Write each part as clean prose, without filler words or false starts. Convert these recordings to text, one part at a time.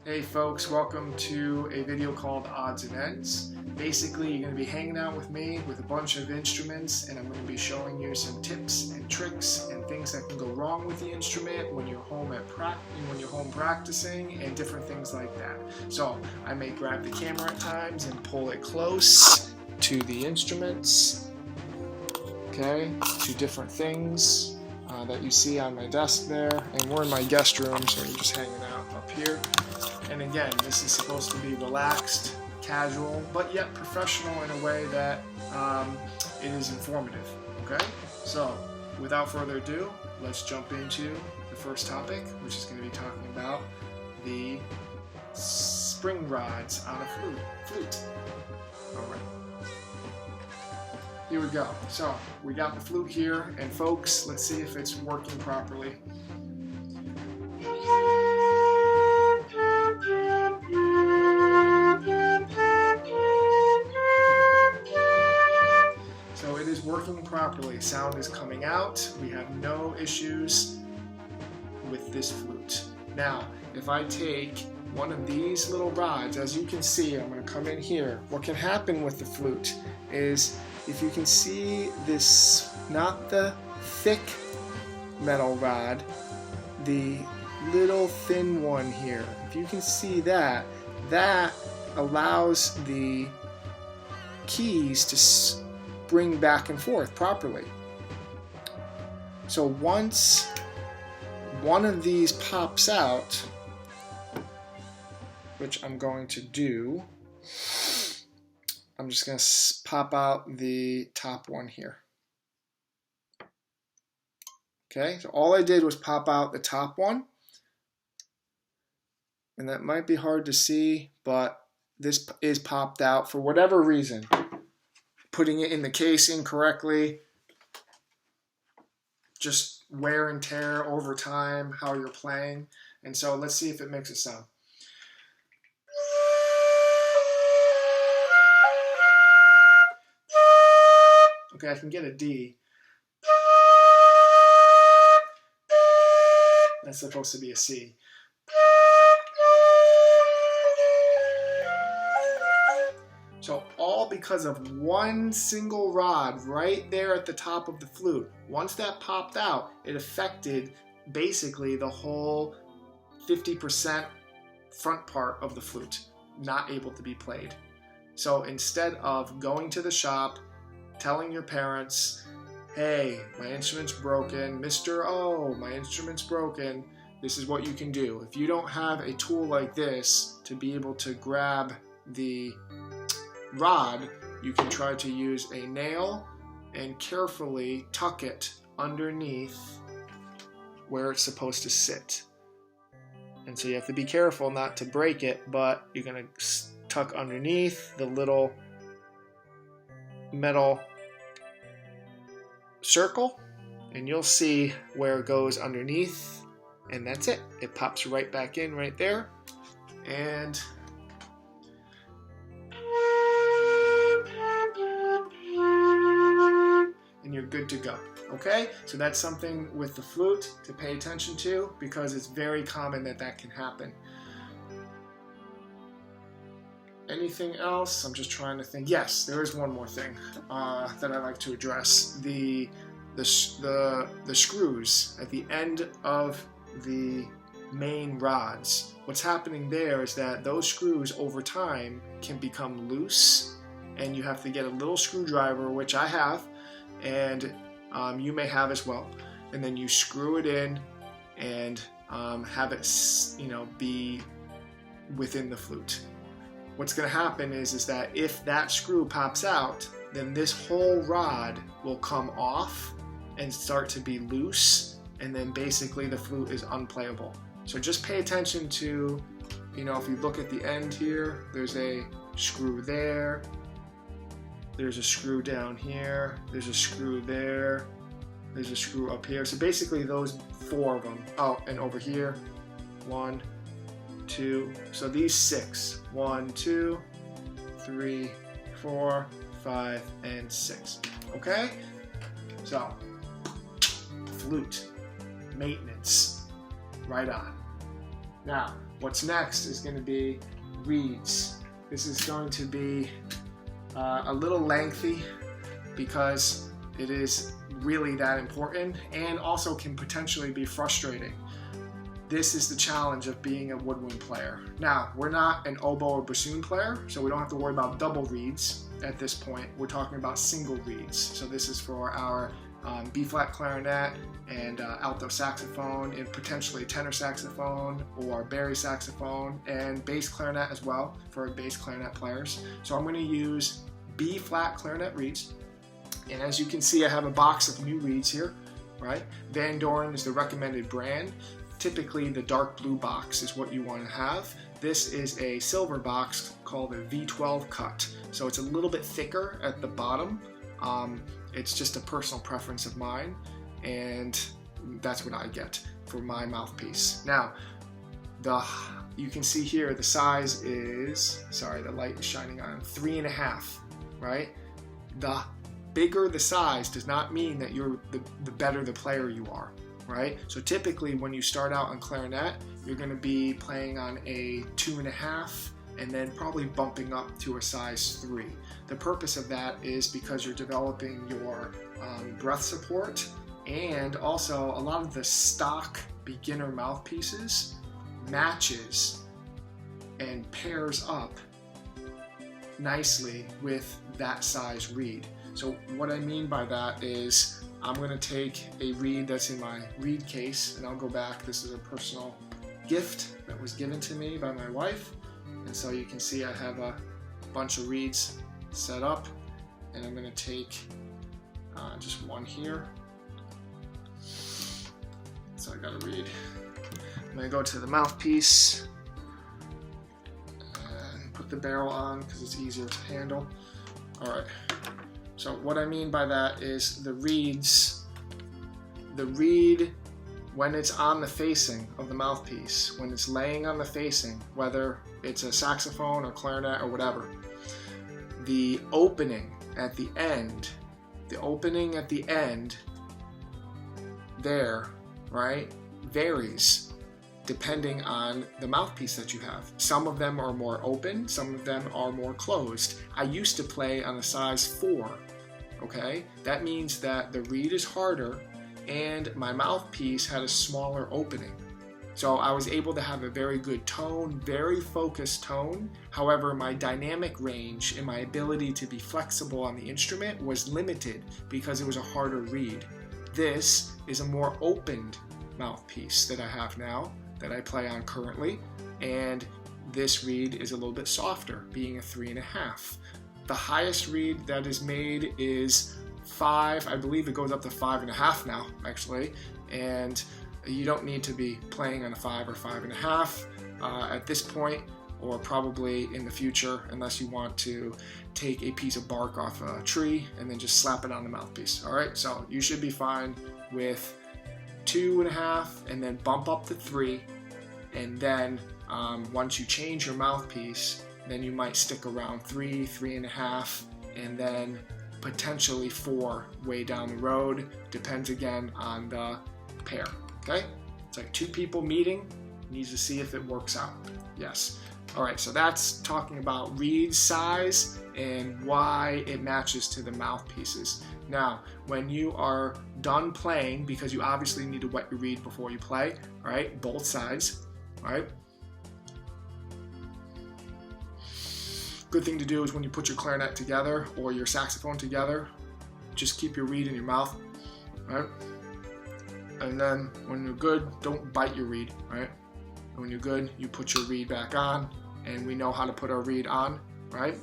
Hey folks, welcome to a video called Odds and Ends. Basically, you're going to be hanging out with me with a bunch of instruments, and I'm going to be showing you some tips and tricks and things that can go wrong with the instrument when you're home practicing, and different things like that. So I may grab the camera at times and pull it close to the instruments, okay, to different things that you see on my desk there, and we're in my guest room, so you're just hanging out up here. And again, this is supposed to be relaxed, casual, but yet professional in a way that it is informative, okay? So, without further ado, let's jump into the first topic, which is going to be talking about the spring rods on a flute. Alright. Here we go. So, we got the flute here, and folks, let's see if it's working properly. So it is working properly. Sound is coming out. We have no issues with this flute. Now, if I take one of these little rods, as you can see, I'm going to come in here. What can happen with the flute is, if you can see this, not the thick metal rod, the little thin one here, if you can see that, that allows the keys to spring back and forth properly. So once one of these pops out, which I'm going to do, I'm just going to pop out the top one here. Okay, so all I did was pop out the top one. And that might be hard to see, but this is popped out for whatever reason. Putting it in the case incorrectly, just wear and tear over time, how you're playing. And so let's see if it makes a sound. Okay, I can get a D. That's supposed to be a C. So all because of one single rod right there at the top of the flute. Once that popped out, it affected basically the whole 50% front part of the flute, not able to be played. So instead of going to the shop, telling your parents, hey, my instrument's broken, Mr. O, my instrument's broken, this is what you can do. If you don't have a tool like this to be able to grab the rod, you can try to use a nail and carefully tuck it underneath where it's supposed to sit. And so you have to be careful not to break it, but you're going to tuck underneath the little metal circle, and you'll see where it goes underneath, and that's it. It pops right back in right there, and you're good to go. Okay, so that's something with the flute to pay attention to, because it's very common that that can happen. Anything else? I'm just trying to think. Yes, there is one more thing that I like to address. The screws at the end of the main rods. What's happening there is that those screws over time can become loose, and you have to get a little screwdriver, which I have, and you may have as well, and then you screw it in and have it, be within the flute. What's going to happen is that if that screw pops out, then this whole rod will come off and start to be loose, and then basically the flute is unplayable. So just pay attention to, if you look at the end here, there's a screw there, there's a screw down here, there's a screw there, there's a screw up here. So basically those four of them. Oh, and over here, 1, 2, so these 6. 1, 2, 3, 4, 5, and 6. Okay? So, flute, maintenance, right on. Now, what's next is going to be reeds. This is going to be a little lengthy because it is really that important and also can potentially be frustrating. This is the challenge of being a woodwind player. Now, we're not an oboe or bassoon player, so we don't have to worry about double reeds at this point. We're talking about single reeds. So this is for our B-flat clarinet and alto saxophone and potentially tenor saxophone or bari saxophone and bass clarinet as well for bass clarinet players. So I'm going to use B-flat clarinet reeds. And as you can see, I have a box of new reeds here, right? Van Doren is the recommended brand. Typically, the dark blue box is what you want to have. This is a silver box called a V12 cut. So it's a little bit thicker at the bottom. It's just a personal preference of mine, and that's what I get for my mouthpiece. Now, you can see here the size is, sorry, the light is shining on 3.5, right? The bigger the size does not mean that you're the better the player you are, right? So typically when you start out on clarinet, you're going to be playing on a 2.5 and then probably bumping up to a size 3. The purpose of that is because you're developing your breath support, and also a lot of the stock beginner mouthpieces matches and pairs up nicely with that size reed. So what I mean by that is I'm going to take a reed that's in my reed case, and I'll go back. This is a personal gift that was given to me by my wife, and so you can see I have a bunch of reeds set up, and I'm going to take just one here. So I got a reed. I'm going to go to the mouthpiece and put the barrel on because it's easier to handle. Alright, so what I mean by that is the reed, when it's on the facing of the mouthpiece, when it's laying on the facing, whether it's a saxophone or clarinet or whatever, the opening at the end there, right, varies depending on the mouthpiece that you have. Some of them are more open, some of them are more closed. I used to play on a size 4, okay? That means that the reed is harder and my mouthpiece had a smaller opening. So I was able to have a very good tone, very focused tone. However, my dynamic range and my ability to be flexible on the instrument was limited because it was a harder reed. This is a more opened mouthpiece that I have now, that I play on currently, and this reed is a little bit softer, being a 3.5. The highest reed that is made is 5, I believe it goes up to 5.5 now, actually, and you don't need to be playing on a 5 or 5.5 at this point, or probably in the future, unless you want to take a piece of bark off a tree and then just slap it on the mouthpiece. Alright, so you should be fine with 2.5 and then bump up to 3, and then once you change your mouthpiece, then you might stick around 3, 3.5, and then potentially 4 way down the road. Depends again on the pair. Okay? It's like 2 people meeting, needs to see if it works out. Yes. Alright, so that's talking about reed size and why it matches to the mouthpieces. Now, when you are done playing, because you obviously need to wet your reed before you play, alright, both sides, alright? Good thing to do is when you put your clarinet together or your saxophone together, just keep your reed in your mouth, alright? And then when you're good, don't bite your reed, right? And when you're good, you put your reed back on, and we know how to put our reed on, right?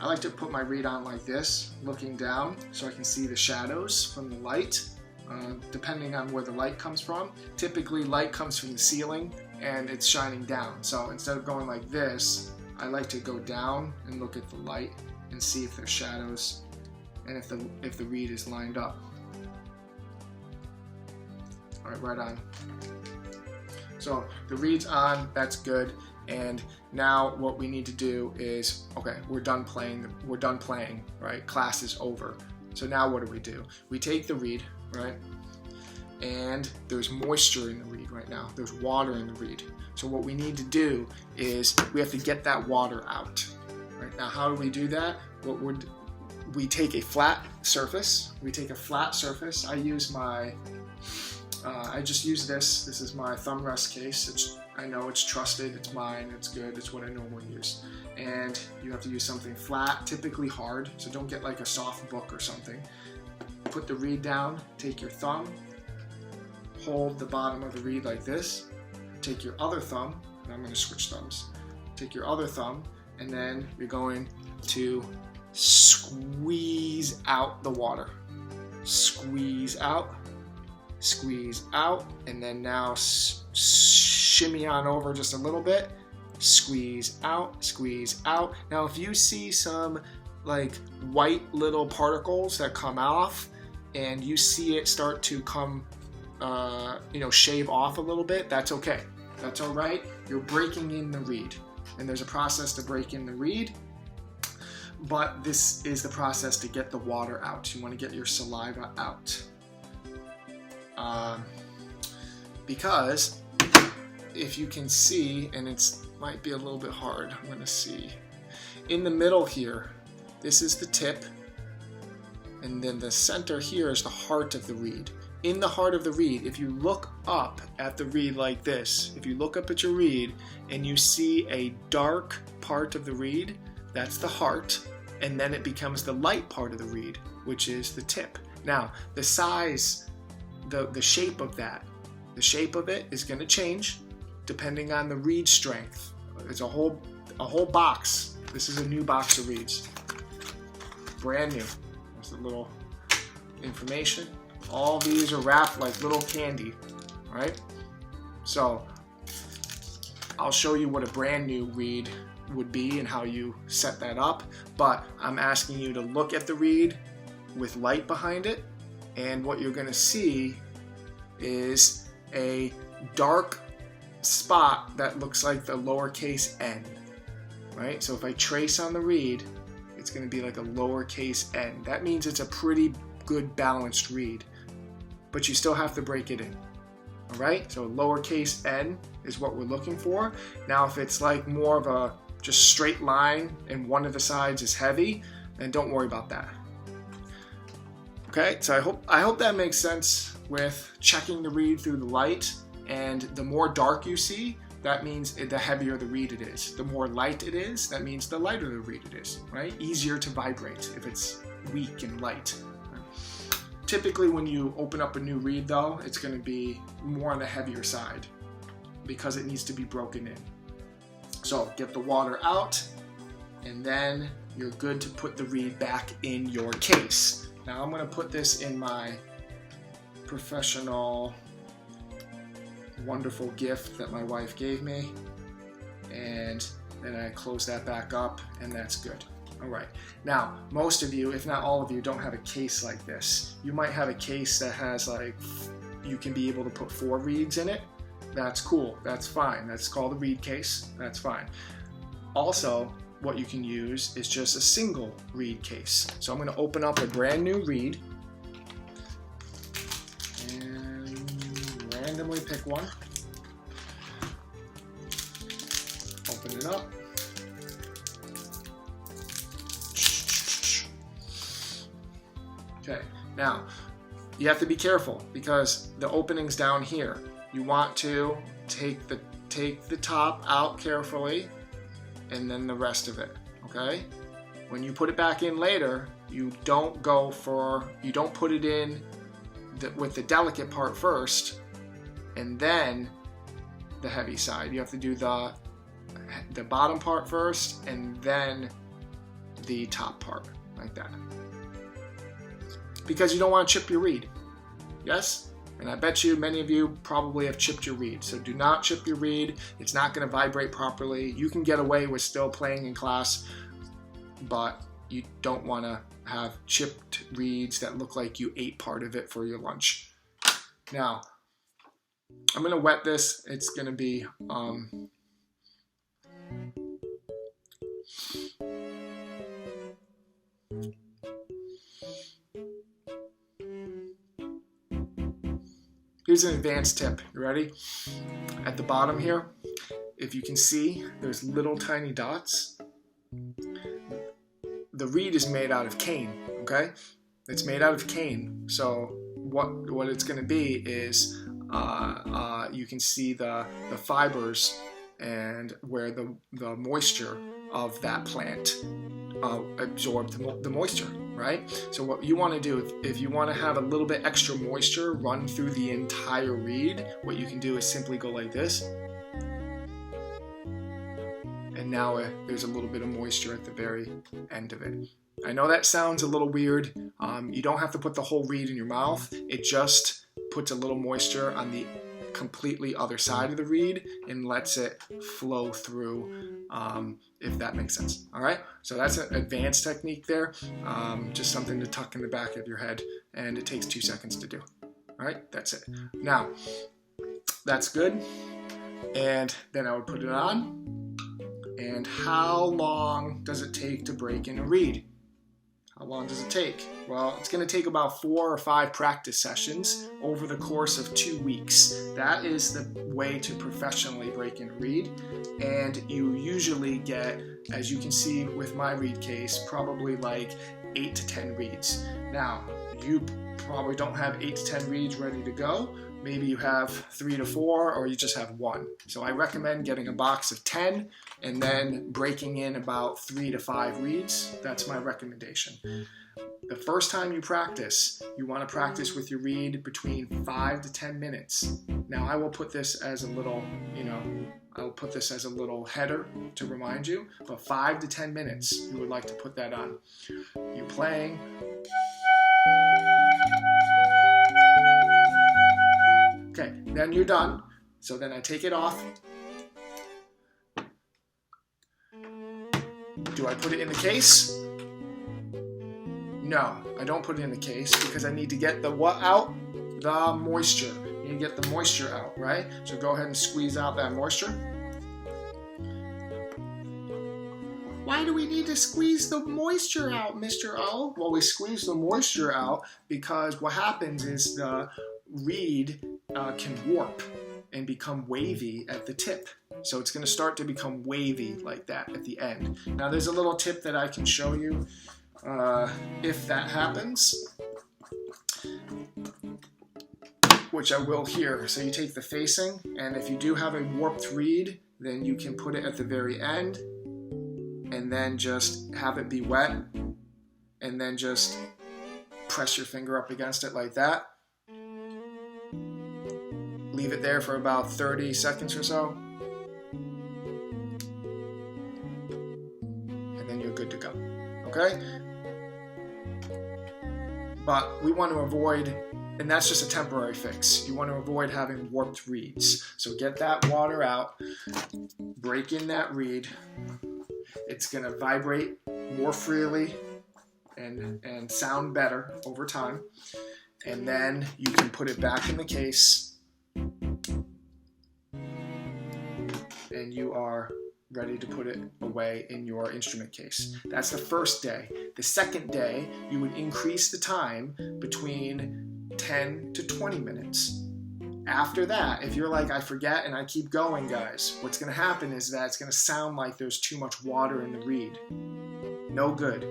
I like to put my reed on like this, looking down, so I can see the shadows from the light, depending on where the light comes from. Typically, light comes from the ceiling, and it's shining down. So instead of going like this, I like to go down and look at the light and see if there's shadows and if the reed is lined up. All right, right on. So the reed's on, that's good. And now what we need to do is, okay, we're done playing, right? Class is over. So now what do? We take the reed, right? and there's moisture in the reed right now. There's water in the reed. So what we need to do is we have to get that water out. Right now, how do we do that? We take a flat surface. I use my, I just use this. This is my thumb rest case. I know it's trusted, it's mine, it's good, it's what I normally use. And you have to use something flat, typically hard, so don't get like a soft book or something. Put the reed down, take your thumb, hold the bottom of the reed like this, take your other thumb, and I'm going to switch thumbs. Take your other thumb, and then you're going to squeeze out the water. Squeeze out, and then now shimmy on over just a little bit. Squeeze out. Now if you see some like white little particles that come off and you see it start to come, shave off a little bit, that's okay. That's all right. You're breaking in the reed, and there's a process to break in the reed, but this is the process to get the water out. You want to get your saliva out. Because if you can see, and it might be a little bit hard, I'm going to see. In the middle here, this is the tip, and then the center here is the heart of the reed. In the heart of the reed, if you look up at the reed like this, if you look up at your reed and you see a dark part of the reed, that's the heart, and then it becomes the light part of the reed, which is the tip. Now, the size, the shape of that, the shape of it is going to change depending on the reed strength. It's a whole box. This is a new box of reeds. Brand new. There's a little information. All these are wrapped like little candy, all right? So I'll show you what a brand new reed would be and how you set that up, but I'm asking you to look at the reed with light behind it, and what you're going to see is a dark spot that looks like the lowercase n, right? So if I trace on the reed, it's going to be like a lowercase n. That means it's a pretty good balanced reed, but you still have to break it in. All right, so lowercase n is what we're looking for. Now, if it's like more of a just straight line and one of the sides is heavy, then don't worry about that. Okay, so I hope that makes sense with checking the reed through the light. And the more dark you see, that means the heavier the reed it is. The more light it is, that means the lighter the reed it is, right? Easier to vibrate if it's weak and light. Typically when you open up a new reed though, it's going to be more on the heavier side because it needs to be broken in. So get the water out, and then you're good to put the reed back in your case. Now I'm going to put this in my professional wonderful gift that my wife gave me, and then I close that back up, and that's good. All right, now most of you, if not all of you, don't have a case like this. You might have a case that has like, you can be able to put 4 reeds in it. That's cool, that's fine. That's called a reed case, that's fine. Also, what you can use is just a single reed case. So I'm going to open up a brand new reed and randomly pick one. Open it up. Okay, now you have to be careful because the opening's down here. You want to take the top out carefully, and then the rest of it, okay? When you put it back in later, you don't put it in with the delicate part first, and then the heavy side. You have to do the bottom part first, and then the top part, like that. Because you don't want to chip your reed, yes? And I bet you many of you probably have chipped your reed. So do not chip your reed. It's not going to vibrate properly. You can get away with still playing in class, but you don't want to have chipped reeds that look like you ate part of it for your lunch. Now, I'm going to wet this. It's going to be Here's an advanced tip. You ready? At the bottom here, if you can see, there's little tiny dots. The reed is made out of cane, okay? It's made out of cane. So what it's going to be is you can see the fibers and where the moisture of that plant absorb the moisture, right? So what you want to do, if you want to have a little bit extra moisture run through the entire reed, what you can do is simply go like this. And now there's a little bit of moisture at the very end of it. I know that sounds a little weird. You don't have to put the whole reed in your mouth. It just puts a little moisture on the completely other side of the reed and lets it flow through, if that makes sense. All right, so that's an advanced technique there. Just something to tuck in the back of your head, and it takes 2 seconds to do. All right, that's it. Now, that's good. And then I would put it on. And how long does it take to break in a reed? How long does it take? Well, it's going to take about 4 or 5 practice sessions over the course of 2 weeks. That is the way to professionally break in a reed. And you usually get, as you can see with my reed case, probably like 8 to 10 reeds. Now, you probably don't have 8 to 10 reeds ready to go. Maybe you have 3 to 4, or you just have 1. So I recommend getting a box of 10 and then breaking in about 3 to 5 reeds. That's my recommendation. The first time you practice, you want to practice with your reed between 5 to 10 minutes. Now I will put this as a little, I'll put this as a little header to remind you, but 5 to 10 minutes you would like to put that on. You're playing. Okay, then you're done. So then I take it off. Do I put it in the case? No, I don't put it in the case because I need to get the what out? The moisture. You need to get the moisture out, right? So go ahead and squeeze out that moisture. Why do we need to squeeze the moisture out, Mr. O? Well, we squeeze the moisture out because what happens is the reed can warp and become wavy at the tip. So it's going to start to become wavy like that at the end. Now there's a little tip that I can show you if that happens, which I will here. So you take the facing, and if you do have a warped reed, then you can put it at the very end and then just have it be wet and then just press your finger up against it like that. Leave it there for about 30 seconds or so. And then you're good to go. Okay? But we want to avoid, and that's just a temporary fix. You want to avoid having warped reeds. So get that water out, break in that reed. It's going to vibrate more freely and sound better over time. And then you can put it back in the case. And you are ready to put it away in your instrument case. That's the first day. The second day, you would increase the time between 10 to 20 minutes. After that, if you're like, I forget and I keep going, guys, what's going to happen is that it's going to sound like there's too much water in the reed. No good.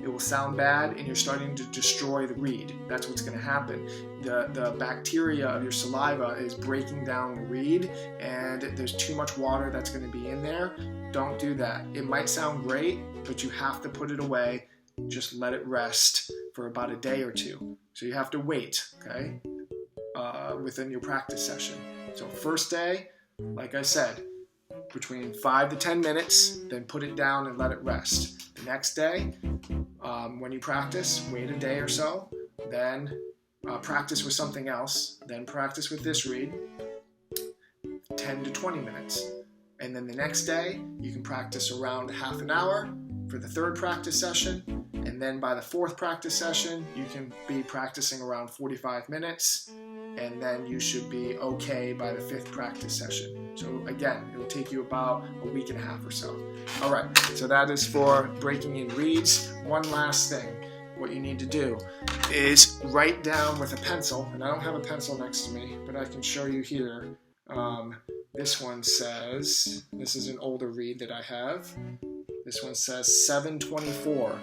It will sound bad and you're starting to destroy the reed. That's what's going to happen. The bacteria of your saliva is breaking down the reed and there's too much water that's going to be in there. Don't do that. It might sound great, but you have to put it away. Just let it rest for about a day or 2. So you have to wait, okay, within your practice session. So first day, like I said, between 5 to 10 minutes, then put it down and let it rest. The next day, when you practice, wait a day or so, then practice with something else, then practice with this reed, 10 to 20 minutes. And then the next day, you can practice around half an hour for the 3rd practice session. And then by the 4th practice session, you can be practicing around 45 minutes. And then you should be okay by the 5th practice session. So again, it will take you about a week and a half or so. All right, so that is for breaking in reeds. One last thing. what you need to do is write down with a pencil, and I don't have a pencil next to me, but I can show you here. This one says, this is an older reed that I have. This one says 724.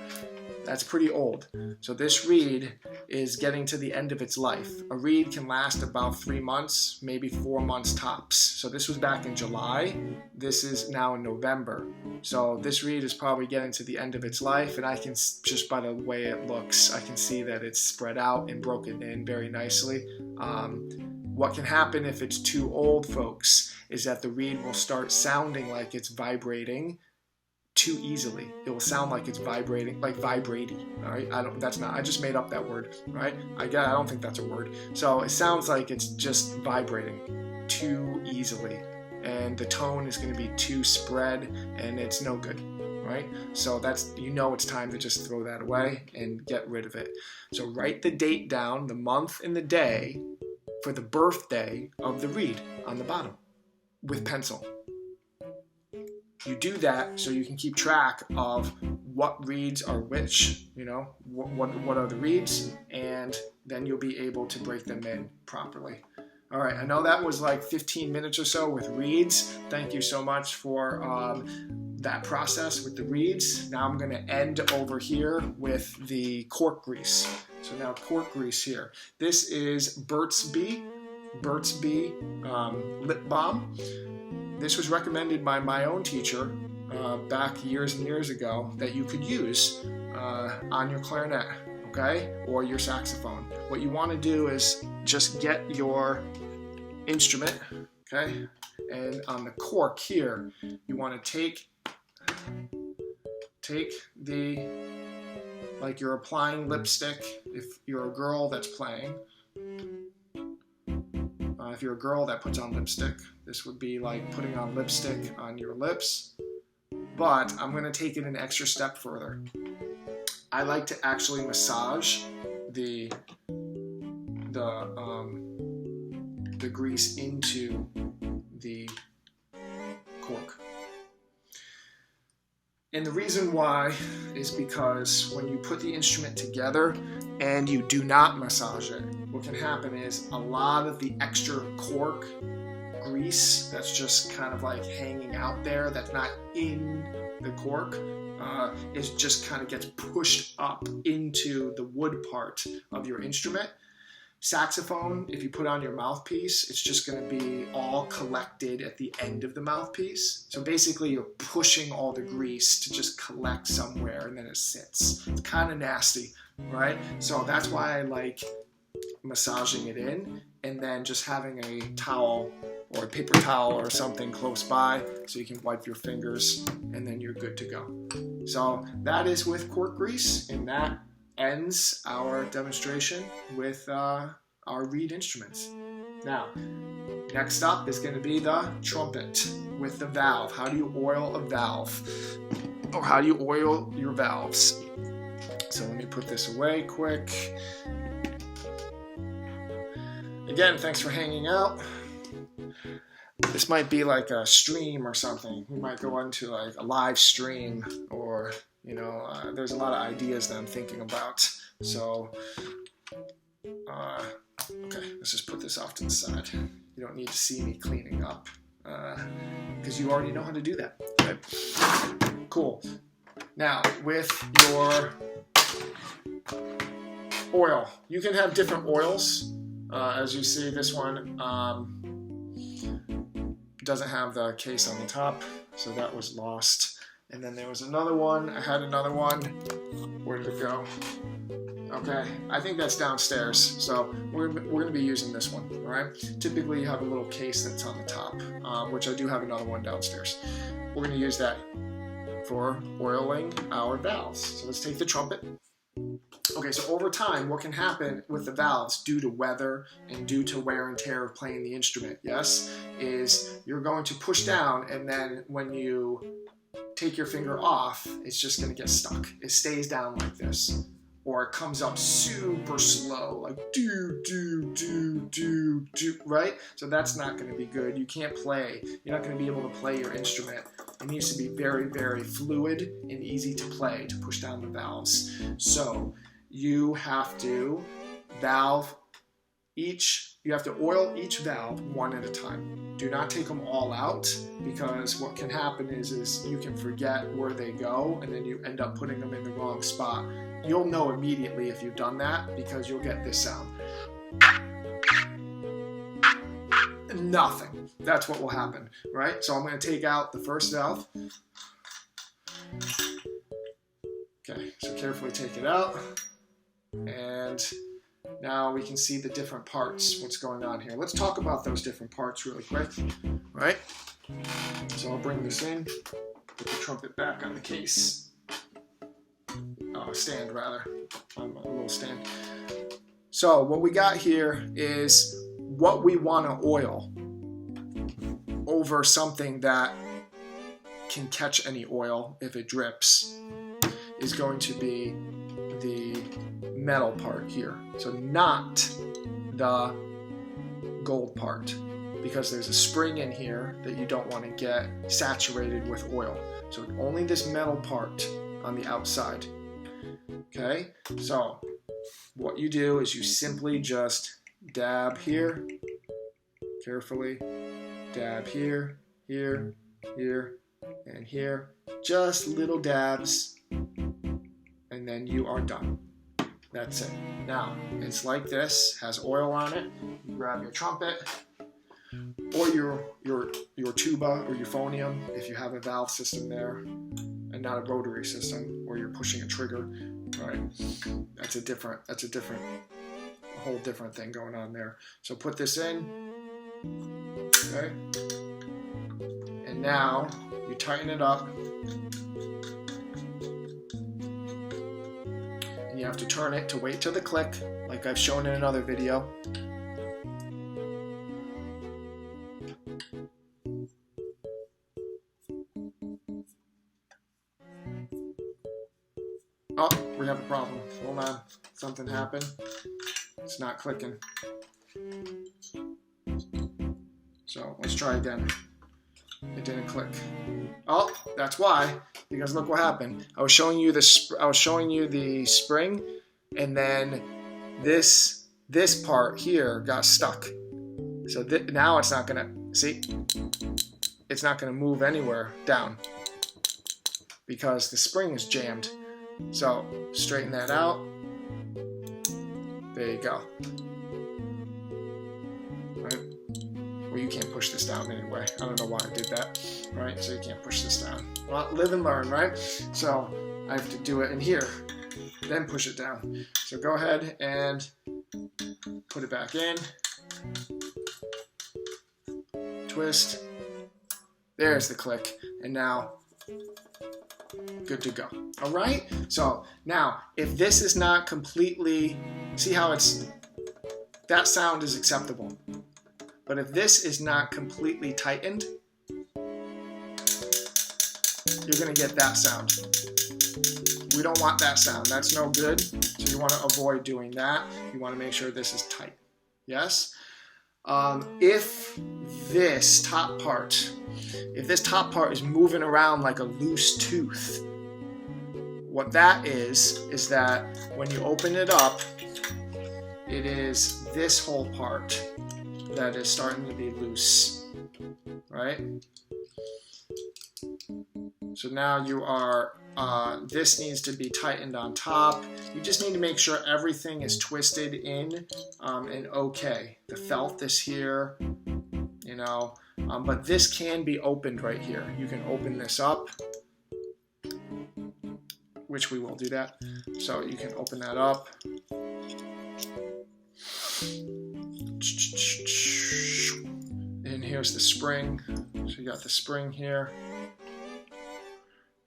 That's pretty old. So this reed is getting to the end of its life. A reed can last about 3 months, maybe 4 months tops. So this was back in July. This is now in November. So this reed is probably getting to the end of its life, and I can, just by the way it looks, I can see that it's spread out and broken in very nicely. What can happen if it's too old, folks, is that the reed will start sounding like it's vibrating too easily. It will sound like it's vibrating, like vibrating. All right, I just made up that word. Right? I don't think that's a word. So it sounds like it's just vibrating too easily, and the tone is going to be too spread, and it's no good. Right? So that's, it's time to just throw that away and get rid of it. So write the date down, the month and the day for the birthday of the reed on the bottom with pencil. You do that so you can keep track of what reeds are which, what are the reeds, and then you'll be able to break them in properly. All right, I know that was like 15 minutes or so with reeds. Thank you so much for that process with the reeds. Now I'm going to end over here with the cork grease. So now cork grease here. This is Burt's Bee lip balm. This was recommended by my own teacher back years and years ago that you could use on your clarinet, okay, or your saxophone. What you want to do is just get your instrument, okay, and on the cork here, you want to take the, like you're applying lipstick if you're a girl that's playing. If you're a girl that puts on lipstick, this would be like putting on lipstick on your lips. But I'm going to take it an extra step further. I like to actually massage the grease into the cork. And the reason why is because when you put the instrument together and you do not massage it, what can happen is a lot of the extra cork grease that's just kind of like hanging out there, that's not in the cork, it just kind of gets pushed up into the wood part of your instrument. Saxophone, if you put on your mouthpiece, it's just going to be all collected at the end of the mouthpiece. So basically you're pushing all the grease to just collect somewhere and then it sits. It's kind of nasty, right? So that's why I like massaging it in and then just having a towel or a paper towel or something close by so you can wipe your fingers and then you're good to go. So that is with cork grease, and that ends our demonstration with our reed instruments. Now, next up is going to be the trumpet with the valve. How do you oil a valve? Or how do you oil your valves? So let me put this away quick. Again, thanks for hanging out. This might be like a stream or something. We might go into like a live stream, or there's a lot of ideas that I'm thinking about. So, okay, let's just put this off to the side. You don't need to see me cleaning up because you already know how to do that. Okay? Cool. Now, with your oil, you can have different oils. As you see, this one doesn't have the case on the top, so that was lost. And then there was another one. I had another one. Where did it go? Okay, I think that's downstairs. So we're going to be using this one, all right? Typically, you have a little case that's on the top, which I do have another one downstairs. We're going to use that for oiling our valves. So let's take the trumpet. Okay, so over time, what can happen with the valves due to weather and due to wear and tear of playing the instrument, yes, is you're going to push down, and then when you take your finger off, it's just going to get stuck. It stays down like this. Or it comes up super slow, like do, do, do, do, do, right? So that's not going to be good. You can't play. You're not going to be able to play your instrument. It needs to be very, very fluid and easy to play to push down the valves. So you have to oil each valve one at a time. Do not take them all out, because what can happen is you can forget where they go and then you end up putting them in the wrong spot. You'll know immediately if you've done that, because you'll get this sound. Nothing. That's what will happen, right? So I'm going to take out the first valve. Okay, so carefully take it out. And now we can see the different parts, what's going on here. Let's talk about those different parts really quick, right? So I'll bring this in, put the trumpet back on the case. Stand rather, on a little stand. So what we got here is what we want to oil over something that can catch any oil if it drips is going to be the metal part here. So not the gold part, because there's a spring in here that you don't want to get saturated with oil. So only this metal part on the outside. Okay, so what you do is you simply just dab here, carefully, dab here, here, here, and here, just little dabs, and then you are done. That's it. Now, it's like this, has oil on it. You grab your trumpet, or your tuba or euphonium, if you have a valve system there, and not a rotary system where you're pushing a trigger, right? That's a whole different thing going on there. So put this in, okay? And now you tighten it up. And you have to turn it to wait till the click, like I've shown in another video. Oh, we have a problem. Hold on. Something happened. It's not clicking. So let's try again. It didn't click. Oh, that's why. Because look what happened. I was showing you the spring, and then this part here got stuck. So now it's not gonna see. It's not gonna move anywhere down because the spring is jammed. So straighten that out. There you go. Right? Well, you can't push this down anyway. I don't know why I did that. Right? So you can't push this down. Well, live and learn, right? So I have to do it in here, then push it down. So go ahead and put it back in. Twist. There's the click. And now, good to go. All right? So now, if this is not completely, see how that sound is acceptable. But if this is not completely tightened, you're going to get that sound. We don't want that sound. That's no good. So you want to avoid doing that. You want to make sure this is tight. Yes? If this top part is moving around like a loose tooth, what that is that when you open it up, it is this whole part that is starting to be loose, right? So now you are, this needs to be tightened on top. You just need to make sure everything is twisted in and okay. The felt is here, you know, but this can be opened right here. You can open this up, which we will do that. So you can open that up. And here's the spring. So you got the spring here.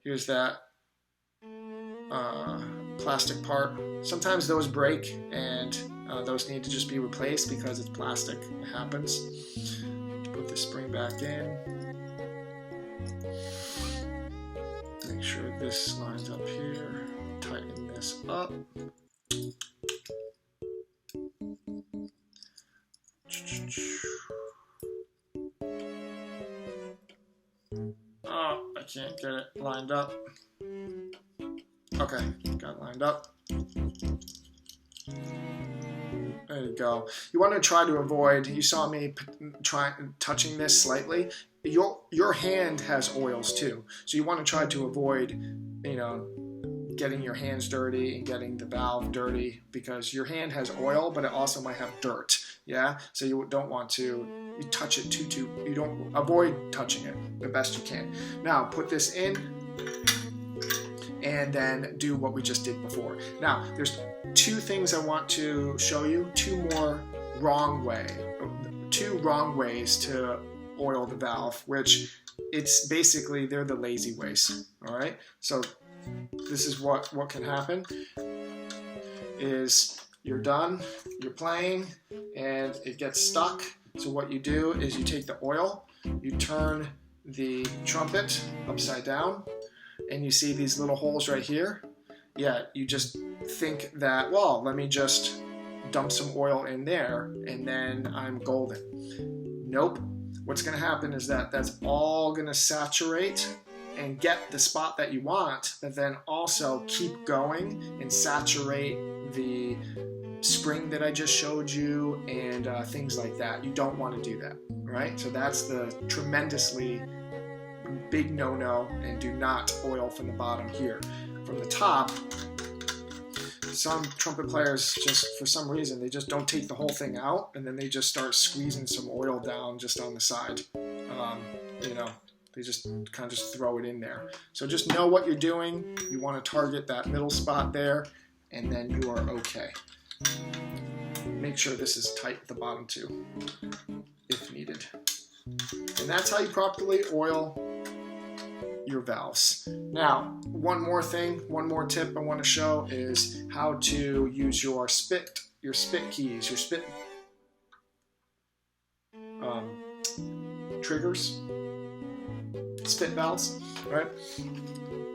Here's that plastic part. Sometimes those break and those need to just be replaced because it's plastic. It happens. Put the spring back in. Make sure this lines up here. Tighten this up. Oh, I can't get it lined up. Okay, got it lined up. to go. You want to try to avoid, you saw me touching this slightly, your hand has oils too. So you want to try to avoid, you know, getting your hands dirty and getting the valve dirty, because your hand has oil, but it also might have dirt. Yeah, so you don't want to touch it you don't avoid touching it the best you can. Now put this in and then do what we just did before. Now there's two things I want to show you, two wrong ways to oil the valve, which it's basically, they're the lazy ways. All right, so this is what can happen is you're done, you're playing, and it gets stuck. So what you do is you take the oil, you turn the trumpet upside down, and you see these little holes right here. Yeah, you just think that, well, let me just dump some oil in there and then I'm golden. Nope. What's going to happen is that's all going to saturate and get the spot that you want, but then also keep going and saturate the spring that I just showed you and things like that. You don't want to do that, right? So that's the tremendously big no-no, and do not oil from the bottom here. From the top, some trumpet players just, for some reason, they just don't take the whole thing out, and then they just start squeezing some oil down just on the side. You know, they just kind of just throw it in there. So just know what you're doing. You want to target that middle spot there, and then you are okay. Make sure this is tight at the bottom too, if needed. And that's how you properly oil your valves. Now, one more tip I want to show is how to use your spit keys, your spit triggers, spit valves, right?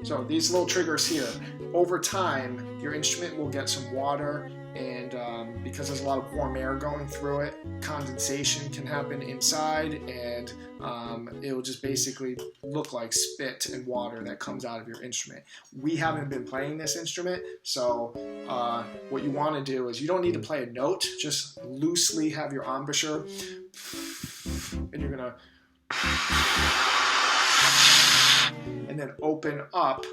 So these little triggers here, over time, your instrument will get some water, and because there's a lot of warm air going through it, condensation can happen inside, and it will just basically look like spit and water that comes out of your instrument. We haven't been playing this instrument, so what you want to do is, you don't need to play a note, just loosely have your embouchure, and you're gonna, and then open up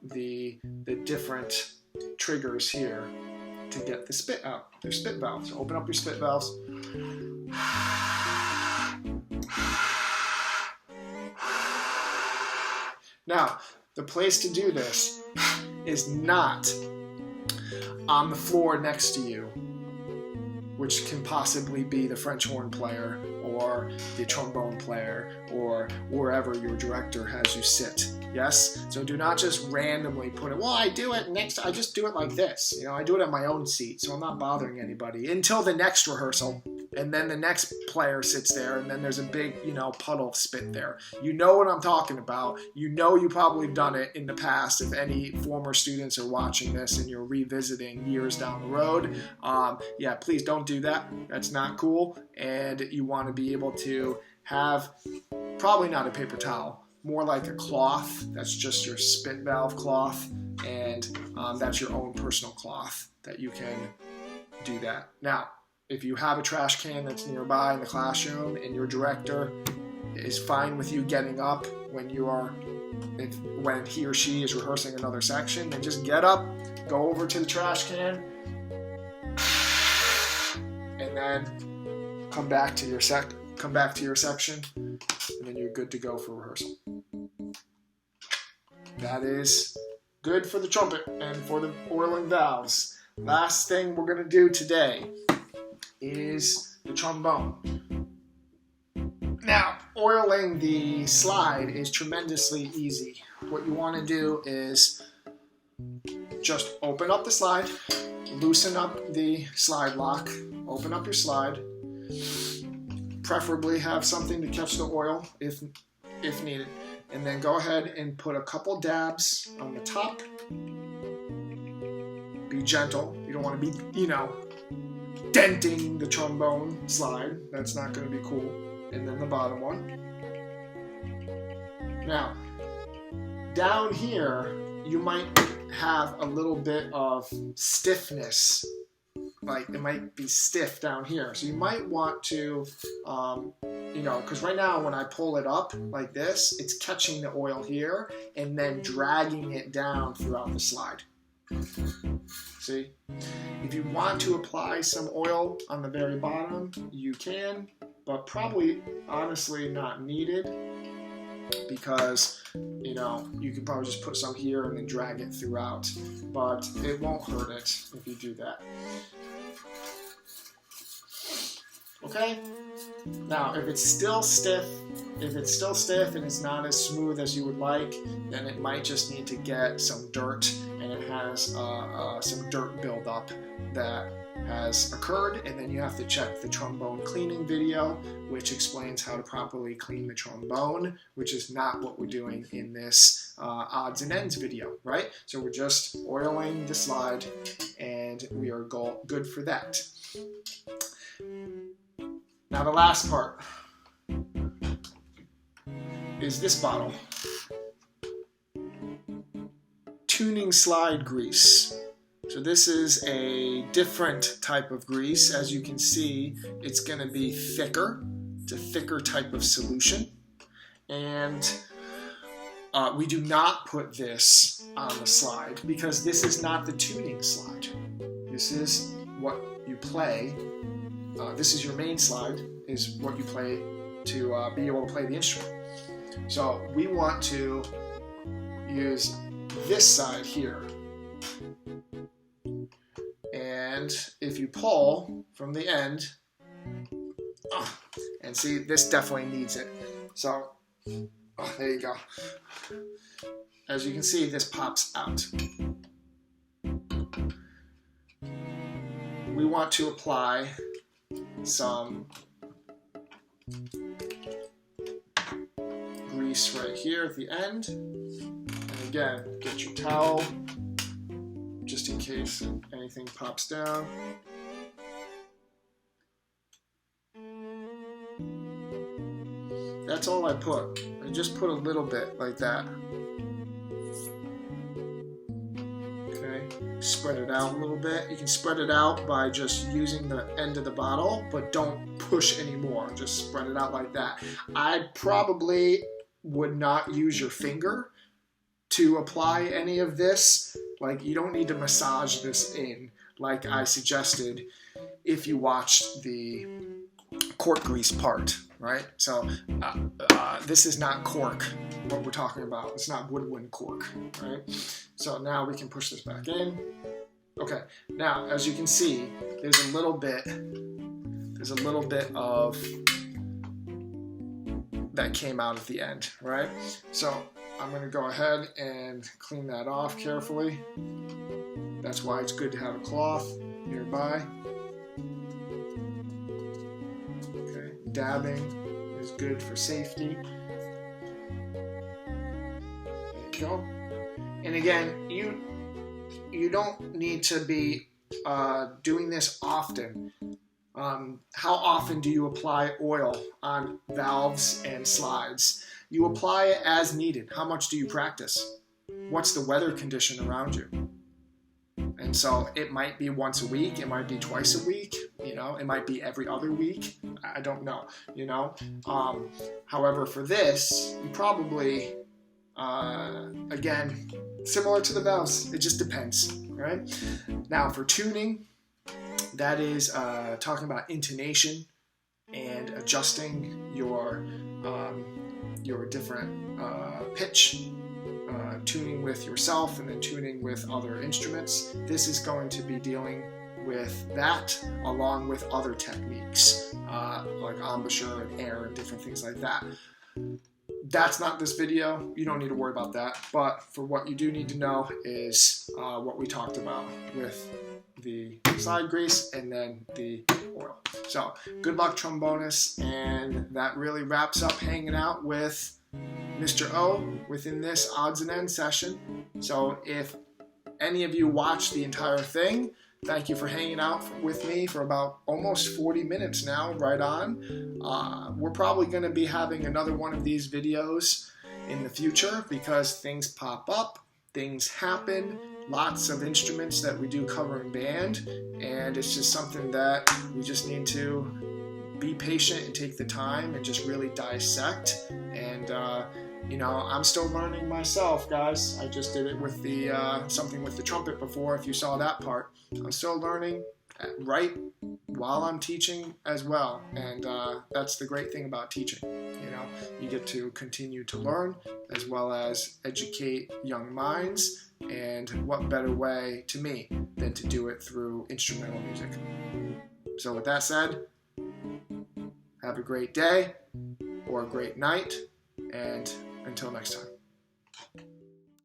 the different triggers here to get the spit out, your spit valves. So open up your spit valves. Now, the place to do this is not on the floor next to you, which can possibly be the French horn player or the trombone player or wherever your director has you sit. Yes? So do not just randomly put it, well, I do it next, I just do it like this. You know, I do it at my own seat, so I'm not bothering anybody until the next rehearsal. And then the next player sits there, and then there's a big, you know, puddle of spit there. You know what I'm talking about. You know you probably have done it in the past. If any former students are watching this and you're revisiting years down the road, yeah, please don't do that. That's not cool. And you want to be able to have, probably not a paper towel, more like a cloth. That's just your spit valve cloth, and that's your own personal cloth that you can do that. Now, if you have a trash can that's nearby in the classroom and your director is fine with you getting up when he or she is rehearsing another section, then just get up, go over to the trash can, and then come back to your section, and then you're good to go for rehearsal. That is good for the trumpet and for the oiling valves. Last thing we're going to do today is the trombone. Now, oiling the slide is tremendously easy. What you want to do is just open up the slide, loosen up the slide lock, open up your slide, preferably have something to catch the oil if needed, and then go ahead and put a couple dabs on the top. Be gentle. You don't want to be, you know, denting the trombone slide. That's not going to be cool. And then the bottom one. Now, down here, you might have a little bit of stiffness like it might be stiff down here. So you might want to, you know, because right now when I pull it up like this, it's catching the oil here and then dragging it down throughout the slide. See? If you want to apply some oil on the very bottom, you can, but probably honestly not needed, because, you know, you could probably just put some here and then drag it throughout, but it won't hurt it if you do that. Okay? Now, if it's still stiff, and it's not as smooth as you would like, then it might just need to get some dirt, and it has some dirt buildup that has occurred, and then you have to check the trombone cleaning video, which explains how to properly clean the trombone, which is not what we're doing in this odds and ends video, right? So we're just oiling the slide, and we are good for that. Now the last part is this bottle. Tuning slide grease. So this is a different type of grease. As you can see, it's going to be thicker. It's a thicker type of solution. And we do not put this on the slide because this is not the tuning slide. This is what you play. This is your main slide, is what you play to be able to play the instrument. So we want to use this side here. And if you pull from the end, and see, this definitely needs it. So, there you go. As you can see, this pops out. We want to apply some grease right here at the end. And again, get your towel just in case anything pops down. That's all I put. I just put a little bit like that. Okay, spread it out a little bit. You can spread it out by just using the end of the bottle, but don't push anymore. Just spread it out like that. I probably would not use your finger to apply any of this. Like, you don't need to massage this in like I suggested if you watched the cork grease part, right? So this is not cork, what we're talking about. It's not woodwind cork, right? So now we can push this back in. Okay, now as you can see, there's a little bit of that came out at the end, right? So I'm going to go ahead and clean that off carefully. That's why it's good to have a cloth nearby. Okay, dabbing is good for safety. There you go. And again, you don't need to be doing this often. How often do you apply oil on valves and slides? You apply it as needed. How much do you practice? What's the weather condition around you? And so it might be once a week, it might be twice a week, you know, it might be every other week. I don't know, you know. However, for this, you probably, again, similar to the valves, it just depends, right? Now for tuning, that is talking about intonation and adjusting your different pitch, tuning with yourself and then tuning with other instruments. This is going to be dealing with that along with other techniques like embouchure and air and different things like that. That's not this video. You don't need to worry about that. But for what you do need to know is what we talked about with the slide grease and then the oil. So good luck, trombonists, and that really wraps up hanging out with Mr. O within this odds and ends session. So if any of you watched the entire thing, thank you for hanging out with me for about almost 40 minutes now, right on. We're probably going to be having another one of these videos in the future because things pop up, things happen, lots of instruments that we do cover in band, and it's just something that we just need to be patient and take the time and just really dissect. And I'm still learning myself, guys. I just did it with the something with the trumpet before, if you saw that part. I'm still learning right while I'm teaching as well, and that's the great thing about teaching. You get to continue to learn as well as educate young minds, and what better way to me than to do it through instrumental music. So with that said, have a great day or a great night, and until next time.